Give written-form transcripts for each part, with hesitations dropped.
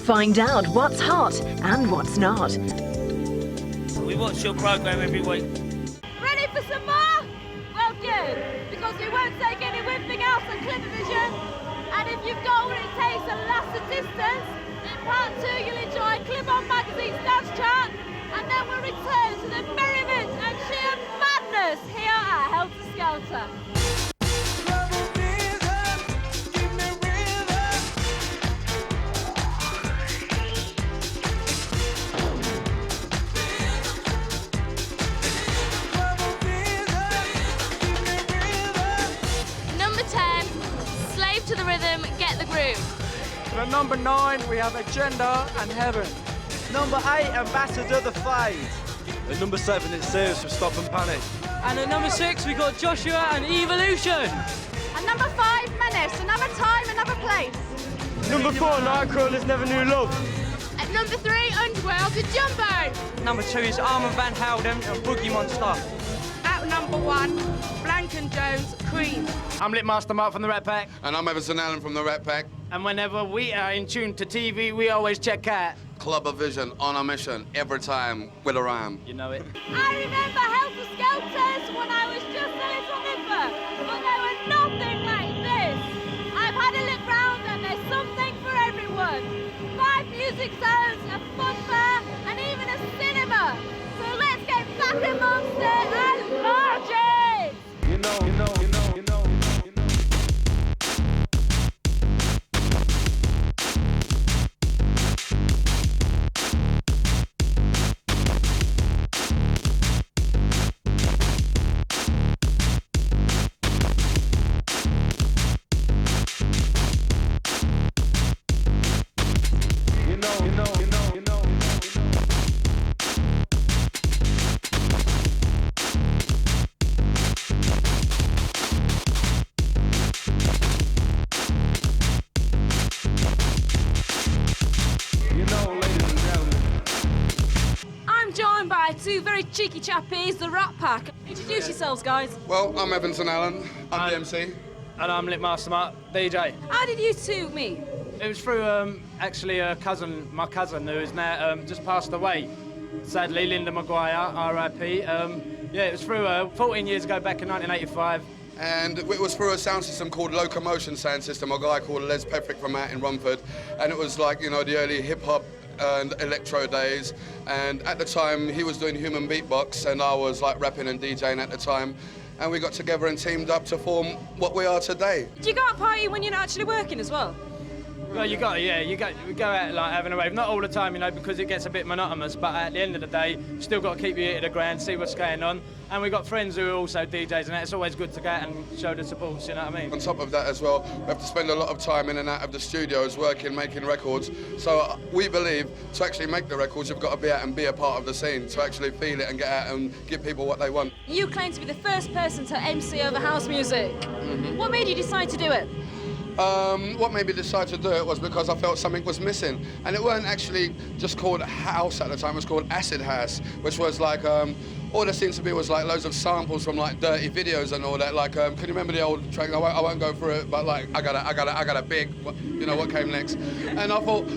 Find out what's hot and what's not. We watch your programme every week. Ready for some more? Well, good, because we won't take any whipping else on CLUBAVISION. And if you've got what it takes to last the distance, in part 2 you'll enjoy Clip On Magazine's dance chart, and then we'll return to the merriment and sheer madness here at Helter Skelter. To the rhythm, get the groove. At number 9, we have Agenda and Heaven. Number 8, Ambassador the Fade. At number 7, it's Serious with Stop and Panic. And at number 6, we got Joshua and Evolution. At number 5, Menace. Another time, another place. Number 4, Nightcrawler's Never Knew Love. At number 3, Underworld with Jumbo. Number 2 is Armand Van Helden and Boogie Monster. At number 1, Blank and Jones, Cream. I'm Lit Master Mark from the Rat Pack. And I'm Everson Allen from the Rat Pack. And whenever we are in tune to TV, we always check out CLUBAVISION on a mission, every time with a rhyme. You know it. I remember Helter Skelters when I was just a little nipper, but they were nothing like this. I've had a look round and there's something for everyone. 5 music zones, a fun fair, and even a cinema. So let's get back amongst it and march it! You know. By 2 very cheeky chappies, the Rat Pack. Introduce yourselves, guys. Well, I'm Everson Allen. I'm the MC. And I'm Lit Master Mark, DJ. How did you two meet? It was through actually my cousin, who is now just passed away. Sadly, Linda Maguire, R.I.P. Yeah, it was through 14 years ago, back in 1985. And it was through a sound system called Locomotion Sound System, a guy called Les Petherick from out in Romford. And it was like, you know, the early hip-hop and electro days. And at the time, he was doing human beatbox, and I was like rapping and DJing at the time. And we got together and teamed up to form what we are today. Do you go out party when you're not actually working as well? Well, we go out like having a rave, not all the time, you know, because it gets a bit monotonous, but at the end of the day, you still got to keep your ear to the ground, see what's going on. And we've got friends who are also DJs, and it's always good to go out and show the support, you know what I mean? On top of that as well, we have to spend a lot of time in and out of the studios working, making records. So we believe to actually make the records, you've got to be out and be a part of the scene, to actually feel it and get out and give people what they want. You claim to be the first person to MC over house music. Mm-hmm. What made you decide to do it? What made me decide to do it was because I felt something was missing. And it weren't actually just called house at the time, it was called acid house, which was like, all there seemed to be was like loads of samples from like dirty videos and all that. Like, can you remember the old track? I won't go through it, but like, I got a big, you know, what came next. And I thought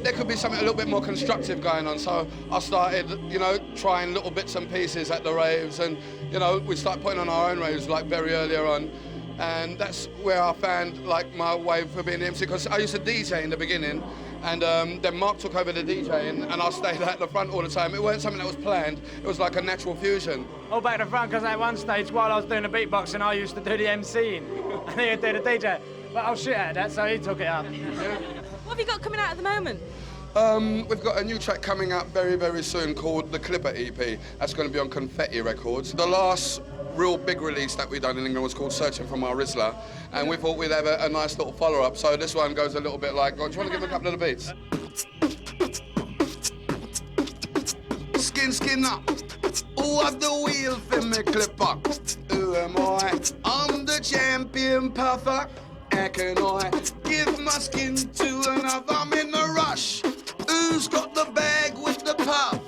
there could be something a little bit more constructive going on. So I started, you know, trying little bits and pieces at the raves, and, you know, we started putting on our own raves like very earlier on. And that's where I found like my way for being the MC, because I used to DJ in the beginning, and then Mark took over the DJing, and I stayed at the front all the time. It wasn't something that was planned, it was like a natural fusion. All back to the front, because at one stage, while I was doing the beatboxing, I used to do the MCing, and he would do the DJ. But I was shit at that, so he took it up. What have you got coming out at the moment? We've got a new track coming out very, very soon called the Clipper EP. That's going to be on Confetti Records. The last real big release that we've done in England was called Searching for My Rizzler, and we thought we'd have a nice little follow-up. So this one goes a little bit like, do you want to give a couple of the beats? Skin up. Who have the wheel for me clipper? Who am I? I'm the champion puffer. How can I give my skin to another? I'm in a rush. Who's got the bag with the puff?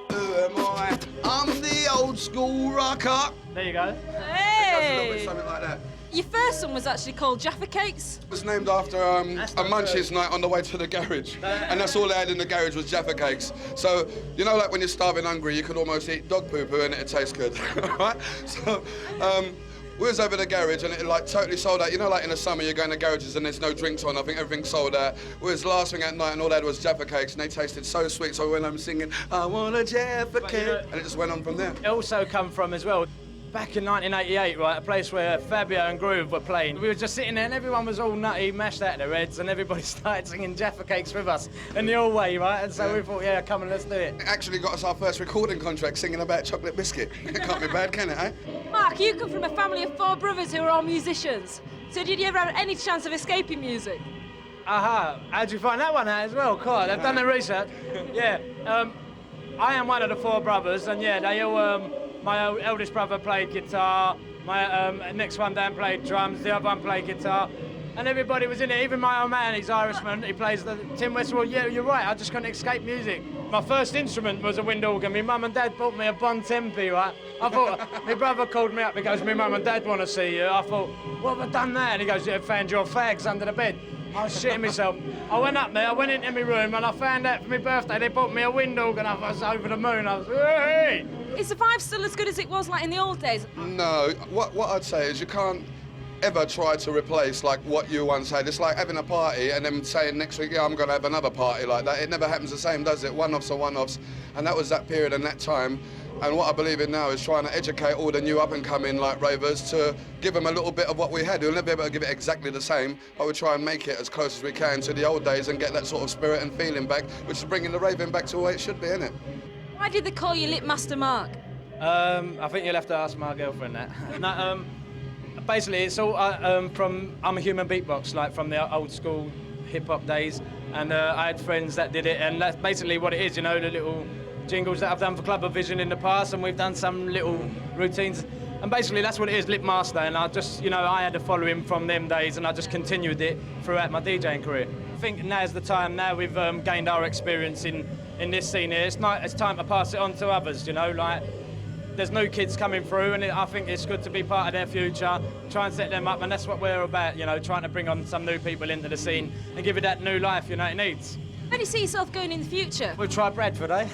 Who am I? I'm the old school rocker. There you go. Hey! goes a little bit something like that. Your first one was actually called Jaffa Cakes. It was named after a Munchies night on the way to the garage. And that's all they had in the garage was Jaffa Cakes. So, you know, like when you're starving hungry, you could almost eat dog poo-poo and it'd taste good, right? So, we was over the garage and it like totally sold out. You know, like in the summer you're going to garages and there's no drinks on. I think everything's sold out. We was last thing at night and all they had was Jaffa Cakes and they tasted so sweet. So we went home singing, I want a Jaffa Cake. And it just went on from there. It also come from as well, back in 1988, right, a place where Fabio and Groove were playing. We were just sitting there and everyone was all nutty, mashed out their heads, and everybody started singing Jaffa Cakes with us in the hallway, right? And so we thought, yeah, come on, let's do it. It actually got us our first recording contract singing about chocolate biscuit. It can't be bad, can it, eh? Mark, you come from a family of 4 brothers who are all musicians. So did you ever have any chance of escaping music? Aha, how'd you find that one out as well? Cool, they've done the research. Yeah, I am one of the 4 brothers, and yeah, they all, my eldest brother played guitar, my next one down played drums, the other one played guitar, and everybody was in it. Even my old man, he's Irishman, he plays the tin whistle. Well, yeah, you're right, I just couldn't escape music. My first instrument was a wind organ. My mum and dad bought me a Bon Tempi, right? I thought, my brother called me up, he goes, my mum and dad want to see you. I thought, what have I done there? And he goes, yeah, found your fags under the bed. I was shitting myself. I went up there, I went into my room, and I found out for my birthday they bought me a wind organ. I was over the moon. I was, hey! Is the Five still as good as it was like in the old days? No, what I'd say is you can't ever try to replace like what you once had. It's like having a party and then saying next week, yeah, I'm going to have another party like that. It never happens the same, does it? One-offs are one-offs. And that was that period and that time. And what I believe in now is trying to educate all the new up-and-coming like ravers to give them a little bit of what we had. We'll never be able to give it exactly the same, but we try and make it as close as we can to the old days and get that sort of spirit and feeling back, which is bringing the raving back to where it should be, isn't it? Why did they call you Lip Master Mark? I think you'll have to ask my girlfriend that. No, basically, it's all from I'm a Human Beatbox, like from the old school hip-hop days, and I had friends that did it, and that's basically what it is, you know, the little jingles that I've done for CLUBAVISION in the past, and we've done some little routines, and basically that's what it is, Lip Master, and I just, you know, I had a following from them days, and I just continued it throughout my DJing career. I think now's the time, now we've gained our experience in this scene here, it's time to pass it on to others, you know, like, there's new kids coming through, and I think it's good to be part of their future, try and set them up, and that's what we're about, you know, trying to bring on some new people into the scene and give it that new life, you know, it needs. Where do you see yourself going in the future? We'll try Bradford, eh?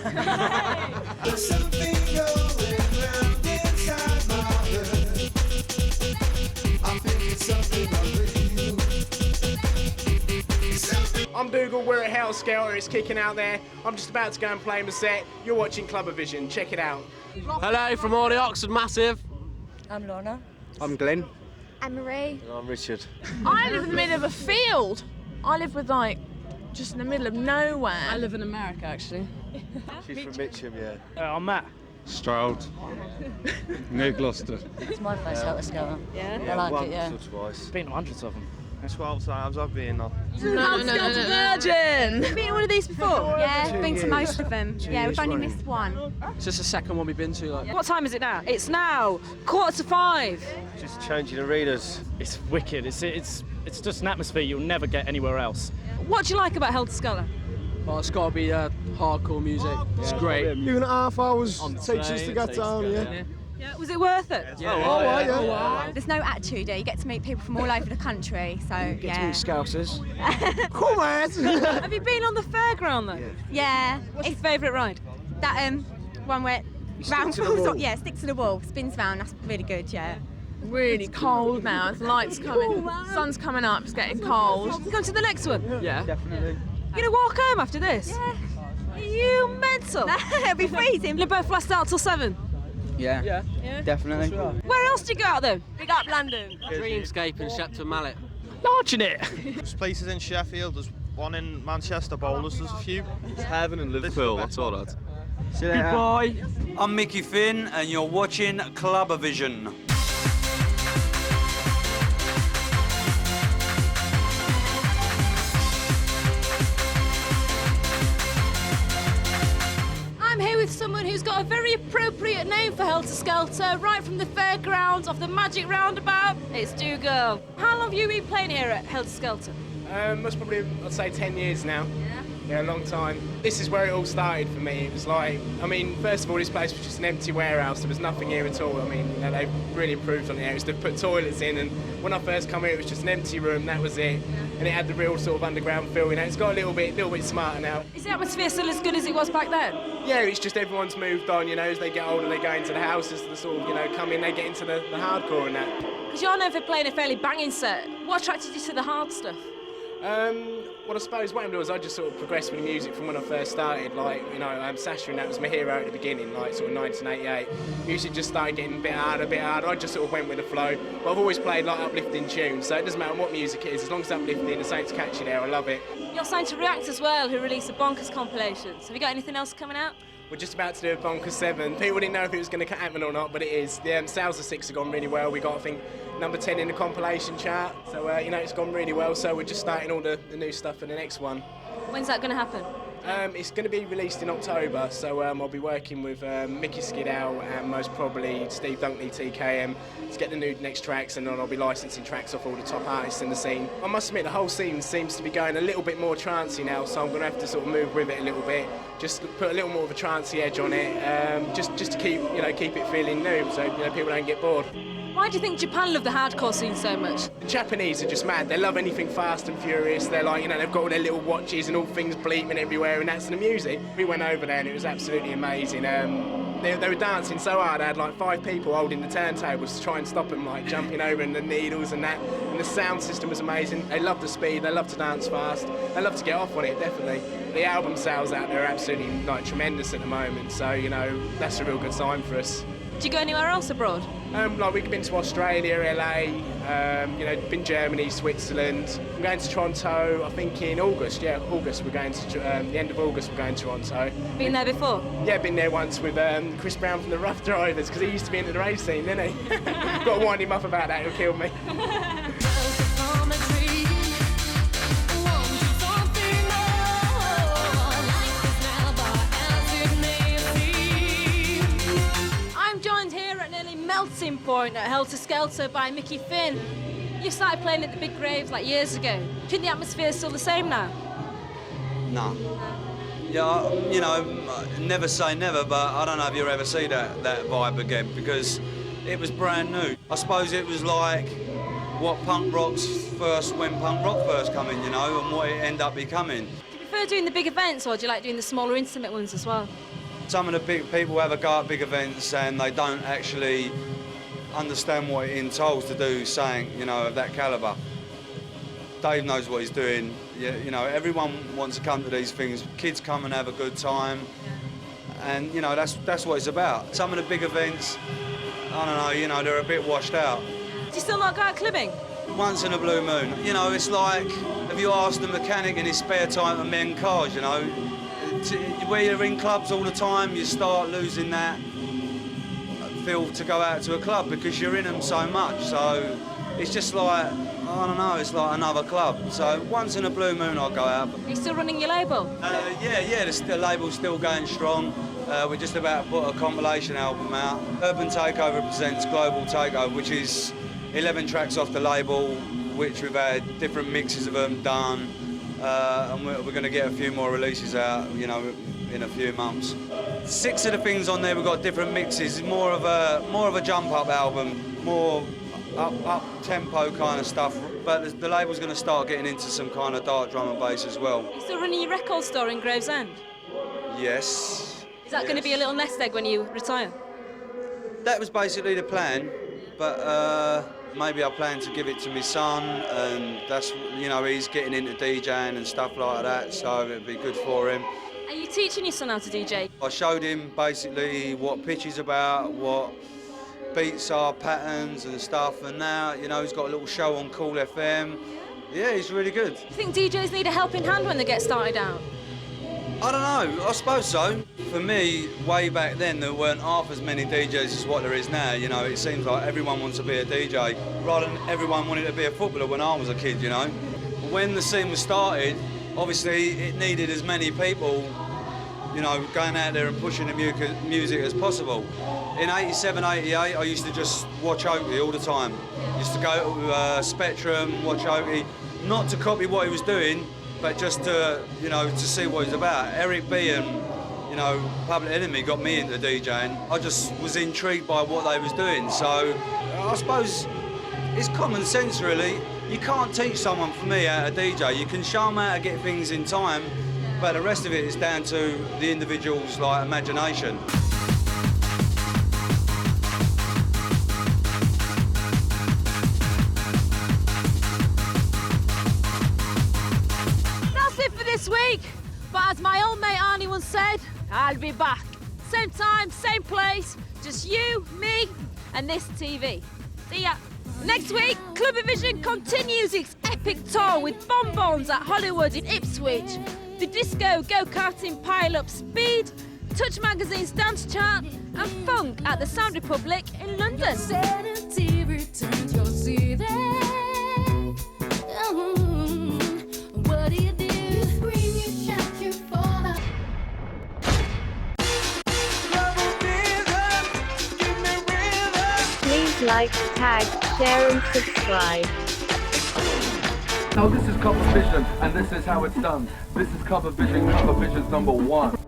I'm Dougal, we're at Helter Skelter, it's kicking out there. I'm just about to go and play my set. You're watching CLUBAVISION, check it out. Hello from all the Oxford Massive. I'm Lorna. I'm Glenn. I'm Marie. And I'm Richard. I live in the middle of a field. I live with like just in the middle of nowhere. I live in America actually. She's from Mitcham, yeah. I'm Matt. Stroud. Near Gloucester. It's my place, Helter Skelter. Yeah? I like it, yeah. Twice. Been hundreds of them. 12 times I've been on. No. Virgin! Have you been to one of these before? Yeah, been to most of them. Yeah, we've only missed one. It's just the second one we've been to. Like. What time is it now? It's now 4:45. Just changing arenas. It's wicked. It's just an atmosphere you'll never get anywhere else. What do you like about Helter Skelter? Well, it's got to be hardcore music. It's great. 2.5 hours takes us to get down, yeah. Yeah, was it worth it? Yeah. There's no attitude there. You get to meet people from all over the country, so yeah. Scousers. Come on! Have you been on the fairground though? Yeah. What's your favourite ride? That one where round to the wall. yeah, stick to the wall, spins round. That's really good. Yeah. Really cold now. The light's coming. Sun's coming up. It's getting cold. Go to the next one. Yeah. Definitely. You gonna walk home after this? Yeah. Are you mental? It'll be freezing. You both last out till 7. Yeah. Definitely. Where else do you go out then? Big up London. Dreamscape in Shepton Mallet. Larging it. There's places in Sheffield, there's one in Manchester, Bowlers, there's a few. It's heaven in Liverpool, that's all right. See you later. Goodbye. I'm Mickey Finn and you're watching CLUBAVISION. I'm here with someone who's got a very appropriate name for Helter Skelter, right from the fairgrounds of the Magic Roundabout. It's Dougal. How long have you been playing here at Helter Skelter? Most probably, I'd say 10 years now. Yeah. Yeah, a long time. This is where it all started for me. It was like, I mean, first of all, this place was just an empty warehouse. There was nothing here at all. I mean, you know, they've really improved on the areas. They've put toilets in, and when I first come here, it was just an empty room. That was it, and it had the real sort of underground feel. You know, it's got a little bit smarter now. Is the atmosphere still as good as it was back then? Yeah, it's just everyone's moved on. You know, as they get older, they go into the houses. The sort of, you know, come in, they get into the hardcore and that. Because you're known for playing a fairly banging set. What attracted you to the hard stuff? Well, I suppose what happened was I just sort of progressed with the music from when I first started. Like, you know, Sasha and that was my hero at the beginning, like sort of 1988. Music just started getting a bit harder. I just sort of went with the flow. But I've always played like uplifting tunes, so it doesn't matter what music it is, as long as it's uplifting, the something's catchy there, I love it. You're signed to React as well, who released a Bonkers compilation. So have you got anything else coming out? We're just about to do a Bonkers 7. People didn't know if it was going to happen or not, but it is. The sales of 6 have gone really well. We got, I think, number 10 in the compilation chart. So, you know, it's gone really well. So we're just starting all the new stuff for the next one. When's that going to happen? It's going to be released in October, so I'll be working with Mickey Skidell and most probably Steve Dunkley, TKM, to get the new next tracks, and then I'll be licensing tracks off all the top artists in the scene. I must admit, the whole scene seems to be going a little bit more trancey now, so I'm going to have to sort of move with it a little bit, just put a little more of a trancey edge on it, just to keep it feeling new, so people don't get bored. Why do you think Japan love the hardcore scene so much? The Japanese are just mad. They love anything fast and furious. They're like, they've got all their little watches and all things bleeping everywhere, and that's the music. We went over there and it was absolutely amazing. They were dancing so hard. I had like 5 people holding the turntables to try and stop them, like jumping over and the needles and that. And the sound system was amazing. They love the speed. They love to dance fast. They love to get off on it, definitely. The album sales out there are absolutely like tremendous at the moment. So that's a real good sign for us. Do you go anywhere else abroad? Like we've been to Australia, LA, been Germany, Switzerland. I'm going to Toronto, I think in August. Yeah, August. We're going to the end of August. We're going to Toronto. Been there before? Yeah, been there once with Chris Brown from the Rough Drivers, because he used to be into the rave scene, didn't he? Got to wind him up about that. He'll kill me. Melting point at Helter Skelter by Mickey Finn. You started playing at the big raves like years ago. Do you think the atmosphere is still the same now? No. Yeah, never say never, but I don't know if you'll ever see that vibe again, because it was brand new. I suppose it was like what punk rock's first, when punk rock first come in, and what it ended up becoming. Do you prefer doing the big events, or do you like doing the smaller, intimate ones as well? Some of the big people have a go at big events and they don't actually understand what it entails to do something, of that calibre. Dave knows what he's doing. Everyone wants to come to these things. Kids come and have a good time, and that's what it's about. Some of the big events, I don't know, they're a bit washed out. Do you still not go out clubbing? Once in a blue moon. It's like if you ask the mechanic in his spare time to mend cars, where you're in clubs all the time, you start losing that feel to go out to a club because you're in them so much. So it's just like, I don't know, it's like another club. So once in a blue moon I'll go out. Are you still running your label? Yeah, the label's still going strong. We're just about to put a compilation album out. Urban Takeover presents Global Takeover, which is 11 tracks off the label, which we've had different mixes of them done. And we're going to get a few more releases out, in a few months. 6 of the things on there we've got different mixes. More of a jump up album, more up tempo kind of stuff. But the label's going to start getting into some kind of dark drum and bass as well. Are you still running your record store in Gravesend? Yes. Is that going to be a little nest egg when you retire? That was basically the plan, but maybe I plan to give it to my son, and that's, he's getting into DJing and stuff like that, so it'd be good for him. Are you teaching your son how to DJ? I showed him basically what pitch is about, what beats are, patterns and stuff, and now, he's got a little show on Cool FM. Yeah, he's really good. Do you think DJs need a helping hand when they get started out? I don't know, I suppose so. For me, way back then, there weren't half as many DJs as what there is now. It seems like everyone wants to be a DJ, rather than everyone wanted to be a footballer when I was a kid, When the scene was started, obviously it needed as many people, going out there and pushing the music as possible. In 87, 88, I used to just watch Oakley all the time. Used to go to Spectrum, watch Oakley, not to copy what he was doing, but just to, you know, to see what he's about. Eric B and, you know, Public Enemy got me into DJing. I just was intrigued by what they was doing. So I suppose it's common sense, really. You can't teach someone, for me, how to DJ. You can show them how to get things in time, but the rest of it is down to the individual's like imagination. That's it for this week. But as my old mate Arnie once said, I'll be back. Same time, same place, just you, me, and this TV. See ya. Next week, CLUBAVISION continues its epic tour with bonbons at Hollywood in Ipswich, the disco go-karting pile-up Speed, Touch Magazine's dance chart, and funk at the Sound Republic in London. What do you do? You scream, you shout, you fall out. Please like, tag, share and subscribe. Now this is CLUBAVISION, and this is how it's done. This is CLUBAVISION, CLUBAVISION's #1.